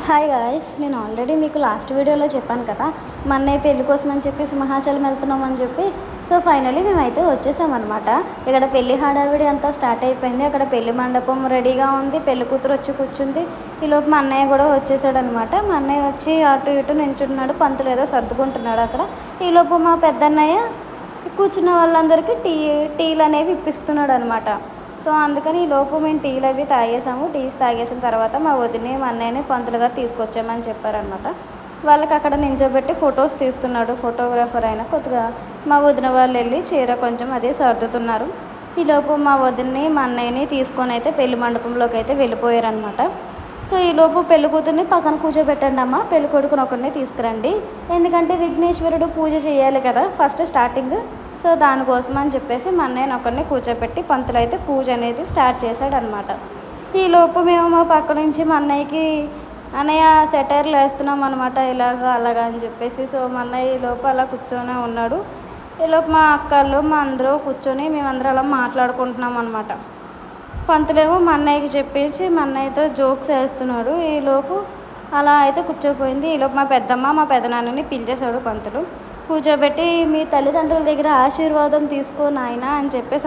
Hi guys, నేను already మీకు last వీడియోలో చెప్పాను కదా, మా అన్నయ్య పెళ్లి కోసం అని చెప్పి సింహాచలం వెళ్తున్నామని చెప్పి. సో ఫైనలీ మేమైతే వచ్చేసామన్నమాట. ఇక్కడ పెళ్లి హడావిడి అంతా స్టార్ట్ అయిపోయింది. అక్కడ పెళ్లి మండపం రెడీగా ఉంది, పెళ్లి కూతురు వచ్చి కూర్చుంది. ఈలోపు మా అన్నయ్య కూడా వచ్చేసాడనమాట. మా అన్నయ్య వచ్చి అటు ఇటు నించున్నాడు, పంతులు ఏదో సర్దుకుంటున్నాడు అక్కడ. ఈలోపు మా పెద్దన్నయ్య కూర్చున్న వాళ్ళందరికీ టీలు అనేవి ఇప్పిస్తున్నాడు అనమాట. సో అందుకని ఈలోపు మేము టీలు అవి తాగేసాము. టీస్ తాగేసిన తర్వాత మా వదిని మా అన్నయ్యని పంతులు గారు తీసుకొచ్చామని చెప్పారనమాట. వాళ్ళకి అక్కడ నించోబెట్టి ఫొటోస్ తీస్తున్నాడు ఫోటోగ్రాఫర్ అయినా. కొద్దిగా మా వదిన వాళ్ళు వెళ్ళి చీర కొంచెం అదే సర్దుతున్నారు. ఈలోపు మా వదిన్ని మా అన్నయ్యని తీసుకొని అయితే పెళ్లి మండపంలోకి అయితే వెళ్ళిపోయారనమాట. సో ఈలోపు పెళ్లి కూతుర్ని పక్కన కూర్చోబెట్టండి అమ్మ, పెళ్లి కొడుకుని ఒకరిని తీసుకురండి, ఎందుకంటే విఘ్నేశ్వరుడు పూజ చేయాలి కదా ఫస్ట్ స్టార్టింగ్. సో దానికోసం అని చెప్పేసి మా అన్నయ్యని ఒకరిని కూర్చోబెట్టి పంతులు అయితే పూజ అనేది స్టార్ట్ చేశాడనమాట. ఈలోపు మేము మా పక్క నుంచి మా అన్నయ్యకి అన్నయ్య సెటైర్లు వేస్తున్నాం అనమాట, ఇలాగా అలాగా అని చెప్పేసి. సో మా అన్నయ్య ఈలోపు అలా కూర్చొనే ఉన్నాడు. ఈలోపు మా అక్కలు మా అందరూ కూర్చొని మేమందరం అలా మాట్లాడుకుంటున్నాం అనమాట. పంతులేమో మా అన్నయ్యకి చెప్పించి మా అన్నయ్యతో జోక్స్ వేస్తున్నాడు. ఈలోపు అలా అయితే కూర్చోపోయింది. ఈలోపు మా పెద్దమ్మ మా పెదనాన్నని పిలిచేశాడు పంతులు. కూర్చోబెట్టి మీ తల్లిదండ్రుల దగ్గర ఆశీర్వాదం తీసుకో నాయనా అని చెప్పేసి